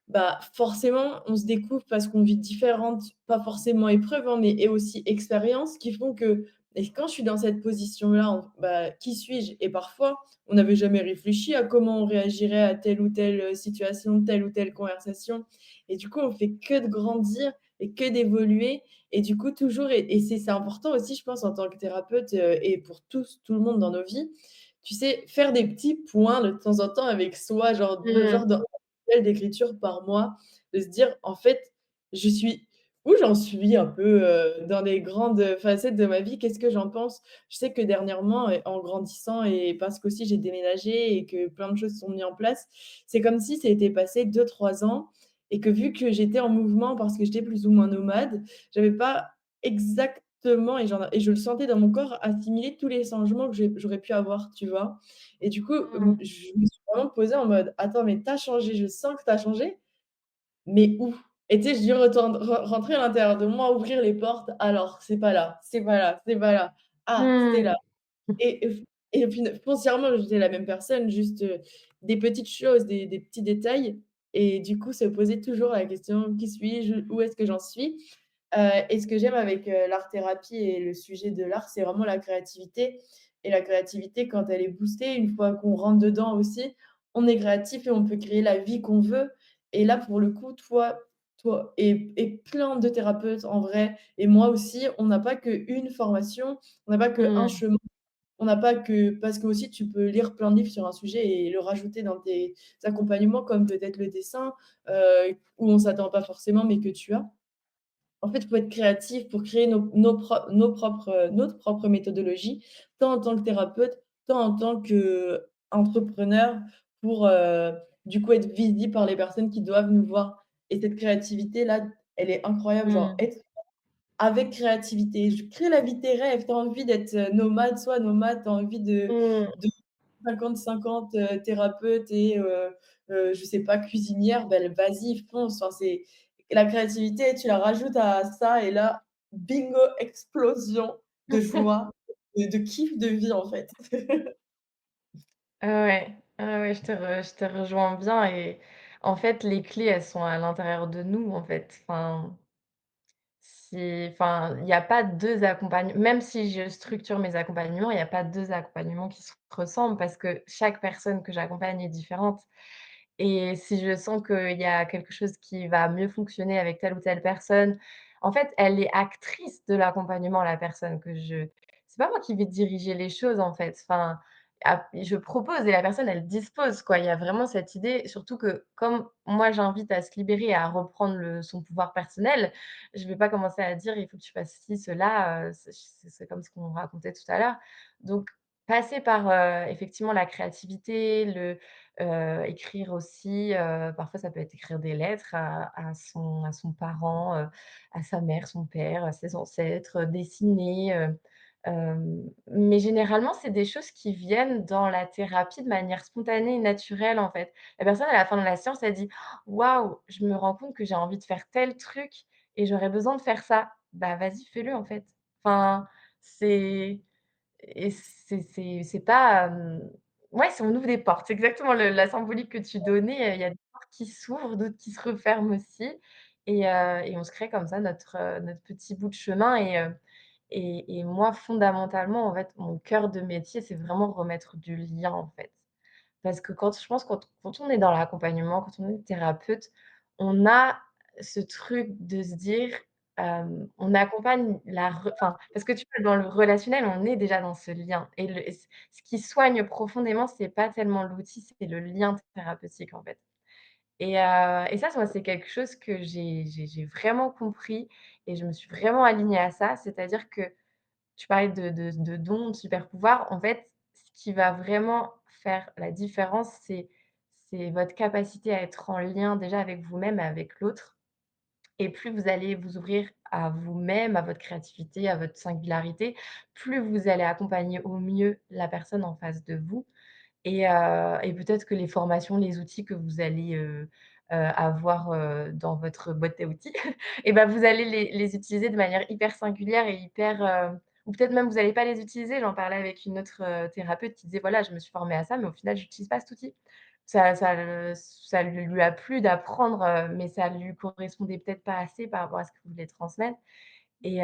bah, forcément, on se découvre parce qu'on vit différentes, pas forcément épreuves, hein, mais et aussi expériences qui font que et quand je suis dans cette position-là, bah, qui suis-je? Et parfois, on n'avait jamais réfléchi à comment on réagirait à telle ou telle, situation, telle ou telle conversation et du coup, on fait que de grandir et que d'évoluer et du coup, toujours et c'est important aussi, je pense, en tant que thérapeute, et pour tous, tout le monde dans nos vies, tu sais, faire des petits points de temps en temps avec soi, genre Mmh. d'écriture par mois, de se dire: «En fait, je suis où j'en suis un peu, dans les grandes, facettes de ma vie? Qu'est-ce que j'en pense?» Je sais que dernièrement en grandissant et parce qu'aussi j'ai déménagé et que plein de choses sont mis en place, c'est comme si c'était passé 2 3 ans et que vu que j'étais en mouvement parce que j'étais plus ou moins nomade, j'avais pas exactement et je le sentais dans mon corps, assimiler tous les changements que j'aurais pu avoir, tu vois? Et du coup, Mmh. je me suis vraiment posée en mode: «Attends, mais tu as changé, je sens que tu as changé, mais où?» Et tu sais, je dû retourne rentrer à l'intérieur de moi, ouvrir les portes. Alors, c'est pas là, c'est pas là, c'est pas là. Ah, c'est là. Mmh. Et puis foncièrement, j'étais la même personne, juste, des petites choses, des petits détails et du coup, se poser toujours la question: «Qui suis-je? Où est-ce que j'en suis?» Et ce que j'aime avec, l'art-thérapie et le sujet de l'art, c'est vraiment la créativité et la créativité quand elle est boostée, une fois qu'on rentre dedans aussi, on est créatif et on peut créer la vie qu'on veut et là, pour le coup, toi et plein de thérapeutes en vrai et moi aussi, on n'a pas qu'une formation, on n'a pas qu'un Mmh. chemin. On n'a pas que parce que aussi tu peux lire plein de livres sur un sujet et le rajouter dans tes accompagnements comme peut-être le dessin, où on s'attend pas forcément mais que tu as. En fait, il faut être créatif pour créer notre propre méthodologie, tant en tant que thérapeute, tant en tant qu'entrepreneur pour, du coup être visible par les personnes qui doivent nous voir et cette créativité-là, elle est incroyable, genre Mmh. être avec créativité. Je crée la vie de tes rêves. Tu as envie d'être, nomade, sois nomade. Tu as envie Mmh. de 50-50, thérapeute et je sais pas, cuisinière, ben vas-y, fonce. Enfin, c'est la créativité, tu la rajoutes à ça et là, bingo, explosion de joie, de kiff de vie, en fait. Ah ouais. Ah ouais, je te rejoins bien et en fait, les clés, elles sont à l'intérieur de nous, en fait. Enfin, il y a pas 2 accompagnements. Même si je structure mes accompagnements, il y a pas 2 accompagnements qui se ressemblent parce que chaque personne que j'accompagne est différente. Et si je sens qu'il y a quelque chose qui va mieux fonctionner avec telle ou telle personne, en fait, elle est actrice de l'accompagnement, la personne que je c'est pas moi qui vais diriger les choses, en fait. Enfin, je propose et la personne, elle dispose, quoi. Il y a vraiment cette idée, surtout que comme moi, j'invite à se libérer et à reprendre son pouvoir personnel, je vais pas commencer à dire: «Il faut que tu fasses ci, cela», c'est comme ce qu'on racontait tout à l'heure. Donc passer par, effectivement la créativité, écrire aussi, parfois ça peut être écrire des lettres à son parent, à sa mère, son père, à ses ancêtres, dessiner, mais généralement, c'est des choses qui viennent dans la thérapie de manière spontanée et naturelle, en fait. La personne, à la fin de la séance, elle dit: «Waouh, je me rends compte que j'ai envie de faire tel truc et j'aurais besoin de faire ça». Bah, vas-y, fais-le, en fait. Enfin, c'est et c'est pas, ouais, c'est on ouvre des portes. C'est exactement la symbolique que tu donnais, il y a des portes qui s'ouvrent, d'autres qui se referment aussi et on se crée comme ça notre petit bout de chemin et moi, fondamentalement, en fait, mon cœur de métier, c'est vraiment remettre du lien, en fait. Parce que quand on est dans l'accompagnement, quand on est thérapeute, on a ce truc de se dire, on accompagne la re enfin, parce que tu vois, dans le relationnel, on est déjà dans ce lien et ce qui soigne profondément, c'est pas tellement l'outil, c'est le lien thérapeutique, en fait et ça, moi, c'est quelque chose que j'ai vraiment compris et je me suis vraiment alignée à ça. C'est-à-dire que tu parlais de dons, de super pouvoirs. En fait, ce qui va vraiment faire la différence, c'est votre capacité à être en lien déjà avec vous-même et avec l'autre et plus vous allez vous ouvrir à vous-même, à votre créativité, à votre singularité, plus vous allez accompagner au mieux la personne en face de vous et peut-être que les formations, les outils que vous allez, avoir, dans votre boîte à outils et ben vous allez les utiliser de manière hyper singulière et hyper, ou peut-être même vous allez pas les utiliser. J'en parlais avec une autre, thérapeute qui disait: «Voilà, je me suis formée à ça, mais au final, j'utilise pas cet outil». Ça lui a plu d'apprendre, mais ça lui correspondait peut-être pas assez par rapport à ce que vous voulez transmettre. Et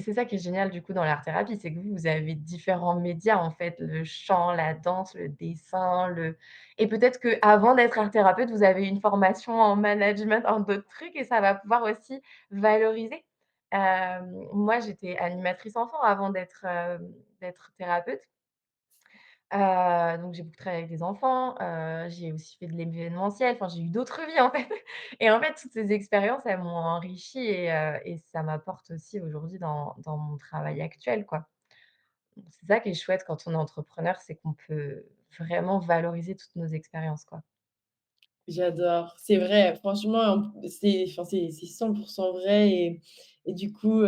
c'est ça qui est génial du coup dans l'art-thérapie, c'est que vous, vous avez différents médias en fait, le chant, la danse, le dessin, le et peut-être qu'avant d'être art-thérapeute, vous avez une formation en management, en d'autres trucs et ça va pouvoir aussi valoriser. Moi, j'étais animatrice enfant avant d'être thérapeute. Donc j'ai beaucoup travaillé avec des enfants, j'ai aussi fait de l'événementiel, enfin j'ai eu d'autres vies en fait et en fait toutes ces expériences, elles m'ont enrichie et ça m'apporte aussi aujourd'hui dans mon travail actuel, quoi. Donc c'est ça qui est chouette quand on est entrepreneur, c'est qu'on peut vraiment valoriser toutes nos expériences, quoi. J'adore. C'est vrai, franchement, c'est enfin, c'est 100 vrai et du coup,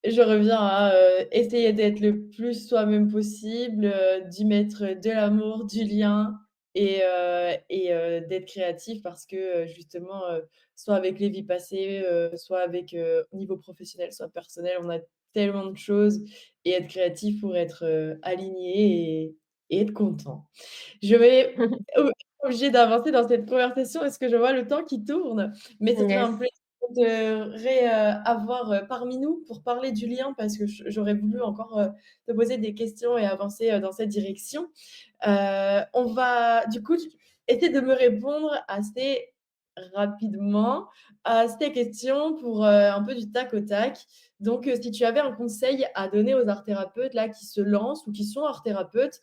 je reviens à, essayer d'être le plus soi-même possible, d'y mettre de l'amour, du lien et d'être créatif parce que, justement, soit avec les vies passées, soit avec, au niveau professionnel, soit personnel, on a tellement de choses et être créatif pour être, aligné et être content. Je vais être obligée d'avancer dans cette conversation parce que je vois le temps qui tourne, mais ce serait un Yes. plaisir de avoir, parmi nous pour parler du lien parce que j'aurais voulu encore, te poser des questions et avancer, dans cette direction. On va du coup essayer de me répondre assez rapidement à ces questions pour, un peu du tac au tac. Donc, si tu avais un conseil à donner aux art thérapeutes là qui se lancent ou qui sont art thérapeutes,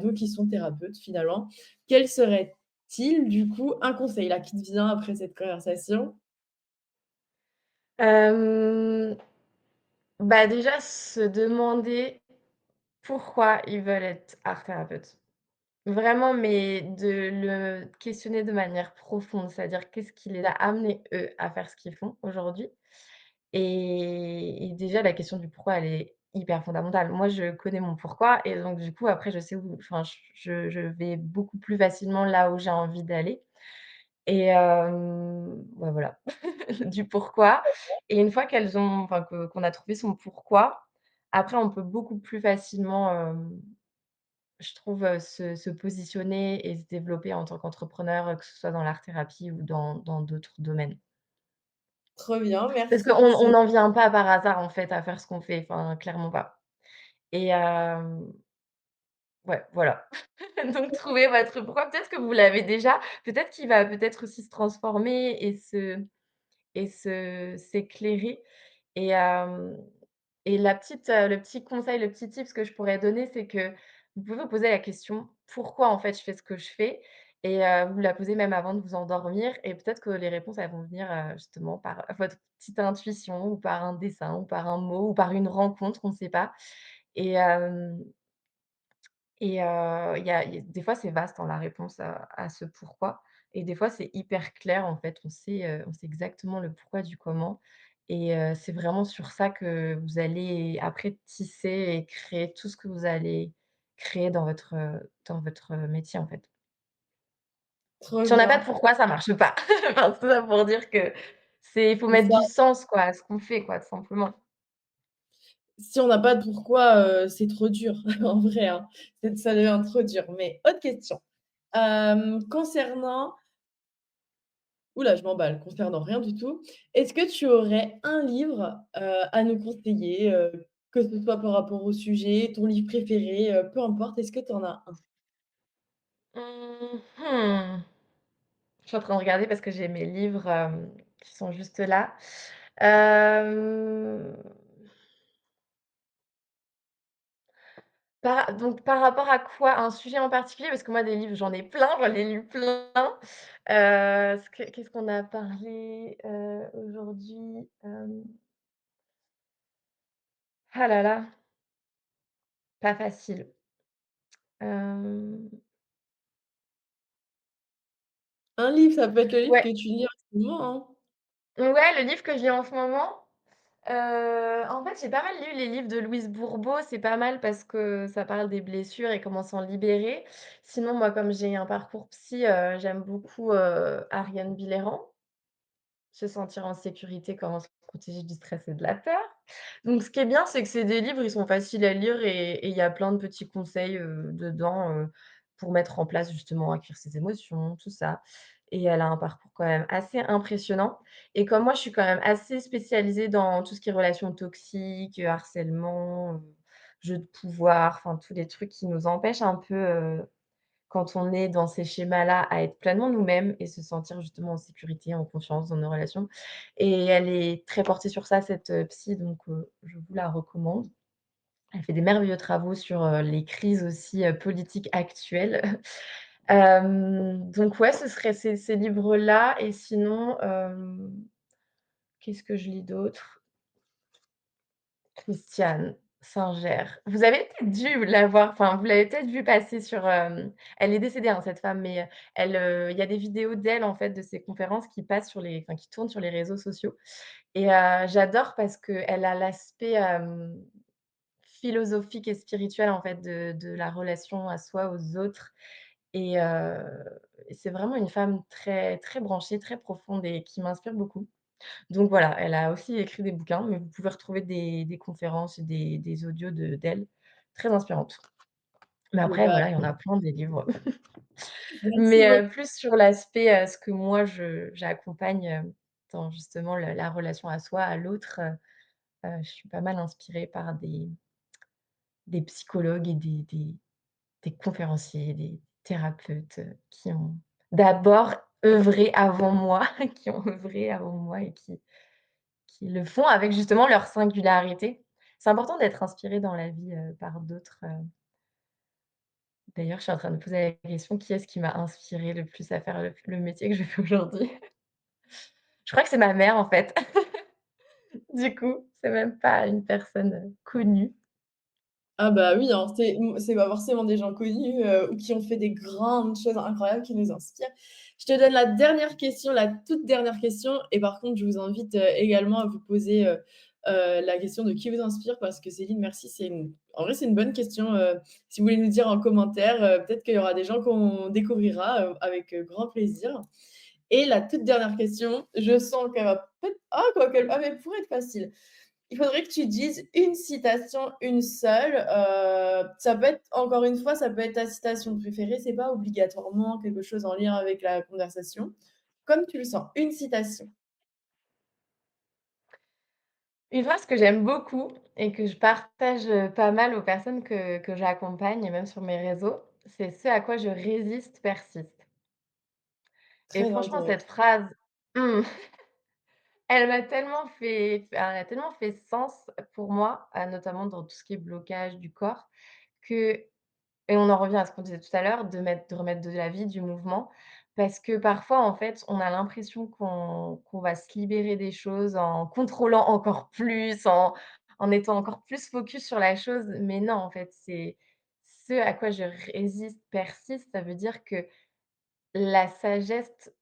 donc qui sont thérapeutes finalement, quel serait-il du coup un conseil là qui te vient après cette conversation? Hem, Bah, déjà se demander pourquoi ils veulent être art thérapeute. Vraiment, mais de le questionner de manière profonde, c'est-à-dire qu'est-ce qui les a amenés, eux, à faire ce qu'ils font aujourd'hui? Et déjà la question du pourquoi, elle est hyper fondamentale. Moi, je connais mon pourquoi et donc du coup, après, je sais où enfin, je vais beaucoup plus facilement là où j'ai envie d'aller et ouais, voilà, du pourquoi et une fois qu'elles ont enfin, qu'on a trouvé son pourquoi, après on peut beaucoup plus facilement, je trouve, se positionner et se développer en tant qu'entrepreneur, que ce soit dans l'art-thérapie ou dans d'autres domaines. Trop bien, Parce merci qu'on pour ce on n'en vient pas par hasard, en fait, à faire ce qu'on fait, enfin, clairement pas et ouais, voilà. Donc trouvez votre pourquoi. Peut-être que vous l'avez déjà, peut-être qu'il va peut-être aussi se transformer s'éclairer et le petit conseil, le petit tips que je pourrais donner, c'est que vous pouvez vous poser la question: «Pourquoi en fait je fais ce que je fais?» et vous la posez même avant de vous endormir et peut-être que les réponses, elles vont venir, justement par votre petite intuition ou par un dessin ou par un mot ou par une rencontre, on ne sait pas et il y a des fois, c'est vaste, hein, la réponse à ce pourquoi et des fois, c'est hyper clair, en fait. On sait exactement le pourquoi du comment et c'est vraiment sur ça que vous allez après tisser et créer tout ce que vous allez créer dans votre métier, en fait. Trop Si on n'a pas bien. de pourquoi, ça marche pas. Enfin, tout ça pour dire que il faut C'est mettre ça. du sens, quoi, à ce qu'on fait, quoi, tout simplement. Si on n'a pas de pourquoi, c'est trop dur en vrai, hein. Ça devient trop dur. Mais autre question, concernant ouh là, je m'emballe, concernant rien du tout. Est-ce que tu aurais un livre, à nous conseiller, que ce soit par rapport au sujet, ton livre préféré, peu importe, est-ce que tu en as un? Mmh. Je suis en train de regarder parce que j'ai mes livres, qui sont juste là. Hem, par rapport à quoi? Un sujet en particulier? Parce que moi des livres, j'en ai plein, j'en ai lu plein. Qu'est-ce qu'on a parlé, aujourd'hui? Ah là là, pas facile. Hem, Un livre, ça peut être le livre ouais, que tu lis en ce moment, hein. ouais, le livre que je lis en ce moment, en fait, j'ai pas mal lu les livres de Louise Bourbeau, c'est pas mal parce que ça parle des blessures et comment s'en libérer. Sinon, moi, comme j'ai un parcours psy, j'aime beaucoup, Ariane Billéran. Se sentir en sécurité, comment se protéger du stress et de la peur. Donc ce qui est bien, c'est que c'est des livres, ils sont faciles à lire et il y a plein de petits conseils, dedans, pour mettre en place justement, accueillir ses émotions, tout ça et elle a un parcours quand même assez impressionnant et comme moi, je suis quand même assez spécialisée dans tout ce qui est relations toxiques, harcèlement, jeu de pouvoir, enfin tous les trucs qui nous empêchent un peu, quand on est dans ces schémas-là, à être pleinement nous-mêmes et se sentir justement en sécurité, en confiance dans nos relations et elle est très portée sur ça, cette, psy, donc je vous la recommande. Elle fait des merveilleux travaux sur, les crises aussi, politiques actuelles. Donc ouais, ce serait ces livres-là et sinon, qu'est-ce que je lis d'autre? Christiane Singer. Vous avez peut-être dû la voir, enfin, vous l'avez peut-être vue passer sur, elle est décédée, hein, cette femme, mais, il y a des vidéos d'elle, en fait, de ses conférences qui passent qui tournent sur les réseaux sociaux et j'adore parce qu'elle a l'aspect, philosophique et spirituel, en fait, de la relation à soi, aux autres et c'est vraiment une femme très, très branchée, très profonde et qui m'inspire beaucoup. Donc voilà, elle a aussi écrit des bouquins, mais vous pouvez retrouver des conférences et des audios d'elle, très inspirantes. Mais Eh après bah, voilà, il y en a plein des livres. merci Mais beaucoup. plus sur l'aspect, ce que moi j'accompagne, dans justement la relation à soi, à l'autre, je suis pas mal inspirée par des psychologues et des conférenciers, des thérapeutes, qui ont d'abord œuvré avant moi, qui ont œuvré avant moi et qui le font avec justement leur singularité. C'est important d'être inspiré dans la vie, par d'autres, d'ailleurs, je suis en train de me poser la question: «Qui est-ce qui m'a inspiré le plus à faire le métier que je fais aujourd'hui?» Je crois que c'est ma mère, en fait. Du coup, c'est même pas une personne, connue. Ah bah oui, hein, c'est pas forcément des gens connus, ou qui ont fait des grandes choses incroyables qui nous inspirent. Je te donne la dernière question, la toute dernière question et par contre, je vous invite, également à vous poser, la question de qui vous inspire parce que Céline, merci, en vrai, c'est une bonne question, si vous voulez nous dire en commentaire, peut-être qu'il y aura des gens qu'on découvrira, avec, grand plaisir et la toute dernière question, je sens qu'elle va peut-être quoique, mais elle pourrait être facile. Il faudrait que tu dises une citation, une seule, ça peut être encore une fois, ça peut être ta citation préférée, c'est pas obligatoirement quelque chose en lien avec la conversation, comme tu le sens. Une citation. Une phrase que j'aime beaucoup et que je partage, pas mal aux personnes que j'accompagne et même sur mes réseaux, c'est: «Ce à quoi je résiste persiste» et Très franchement intéressant. cette phrase, mmh, elle a tellement fait sens pour moi, notamment dans tout ce qui est blocage du corps que et on en revient à ce qu'on disait tout à l'heure, de remettre de la vie, du mouvement. Parce que parfois, en fait, on a l'impression qu'on va se libérer des choses en contrôlant encore plus, en étant encore plus focus sur la chose, mais non, en fait, c'est ce à quoi je résiste persiste. Ça veut dire que la sagesse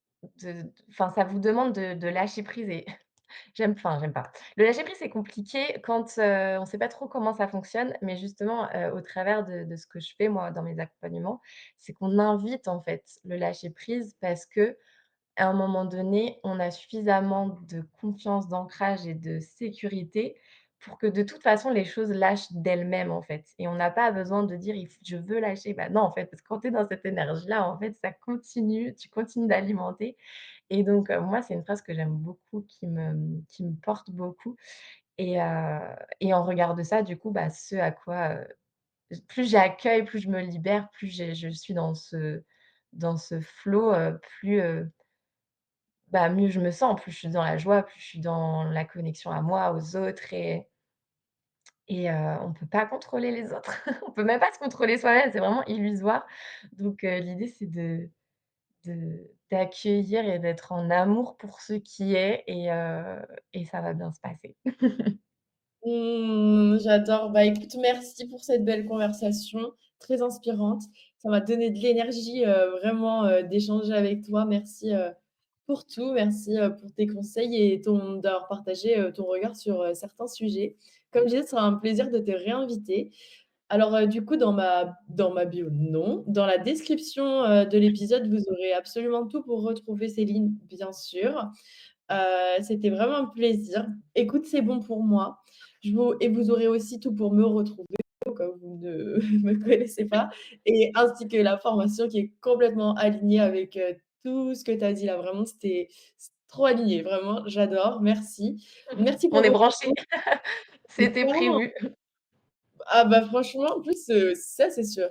enfin, ça vous demande de lâcher prise et j'aime pas. Le lâcher prise, c'est compliqué quand, on ne sait pas trop comment ça fonctionne, mais justement, au travers de ce que je fais moi dans mes accompagnements, c'est qu'on invite en fait le lâcher prise parce que à un moment donné, on a suffisamment de confiance, d'ancrage et de sécurité pour que de toute façon les choses lâchent d'elles-mêmes, en fait. Et on n'a pas besoin de dire: «Il faut je veux lâcher». Bah, non, en fait, parce que quand tu es dans cette énergie-là, en fait, ça continue, tu continues d'alimenter et donc moi, c'est une phrase que j'aime beaucoup, qui me porte beaucoup et en regard de ça, du coup, bah, ce à quoi, plus j'accueille, plus je me libère, plus je suis dans ce flow, plus, bah, mieux je me sens, plus je suis dans la joie, plus je suis dans la connexion à moi, aux autres et on peut pas contrôler les autres. On peut même pas se contrôler soi-même, c'est vraiment illusoire. Donc l'idée c'est d'accueillir et d'être en amour pour ce qui est et ça va bien se passer. J'adore. Bah, écoute, merci pour cette belle conversation, très inspirante. Ça m'a donné de l'énergie, vraiment, d'échanger avec toi. Merci, pour tout. Merci, pour tes conseils et d'avoir partagé, ton regard sur, certains sujets. Comme je disais, ce sera un plaisir de te réinviter. Alors, du coup, dans ma bio, non. Dans la description, de l'épisode, vous aurez absolument tout pour retrouver Céline, bien sûr. C'était vraiment un plaisir. Écoute, c'est bon pour moi. Vous aurez aussi tout pour me retrouver au cas où vous ne me connaissez pas et ainsi que la formation qui est complètement alignée avec, tout ce que tu as dit là. Vraiment, c'est trop aligné, vraiment, j'adore, merci. Merci On pour est votre branchés, écoute. c'était prévu. Ah bah, franchement, en plus, ça, c'est sûr.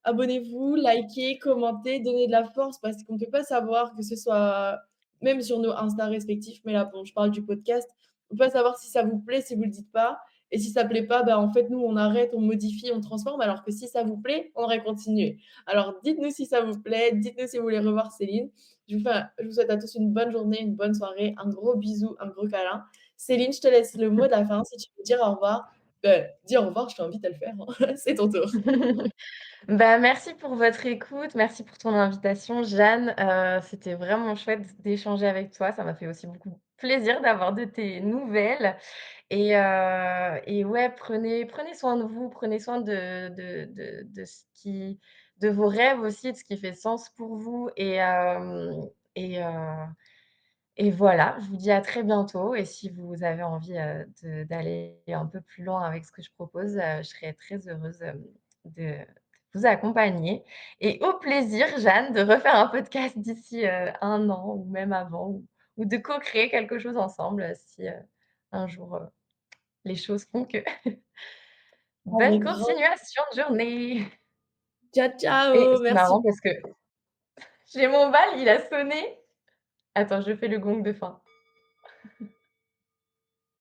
Abonnez-vous, likez, commentez, donnez de la force parce qu'on ne peut pas savoir que ce soit même sur nos Insta respectifs, mais là, bon, je parle du podcast, on peut pas savoir si ça vous plaît, si vous le dites pas et si ça plaît pas, bah, en fait, nous, on arrête, on modifie, on transforme alors que si ça vous plaît, on aurait continué. Alors dites-nous si ça vous plaît, dites-nous si vous voulez revoir Céline. Je vous souhaite à tous une bonne journée, une bonne soirée, un gros bisou, un gros câlin. Céline, je te laisse le mot de la fin. Si tu veux dire au revoir, dis au revoir, je t'invite à le faire, hein. C'est ton tour. Bah, merci pour votre écoute, merci pour ton invitation, Jeanne. C'était vraiment chouette d'échanger avec toi. Ça m'a fait aussi beaucoup plaisir d'avoir de tes nouvelles et ouais, prenez soin de vous, prenez soin de ce qui de vos rêves aussi, de ce qui fait sens pour vous et heu et voilà, je vous dis à très bientôt et si vous avez envie, d'aller un peu plus loin avec ce que je propose, je serais très heureuse, de vous accompagner et au plaisir, Jeanne, de refaire un podcast d'ici, 1 an ou même avant ou de co-créer quelque chose ensemble, si, un jour, les choses font que. Bonne Avec grand continuation de journée ciao, et ciao, c'est merci. marrant parce que j'ai mon bal, il a sonné. Attends, je fais le gong de fin.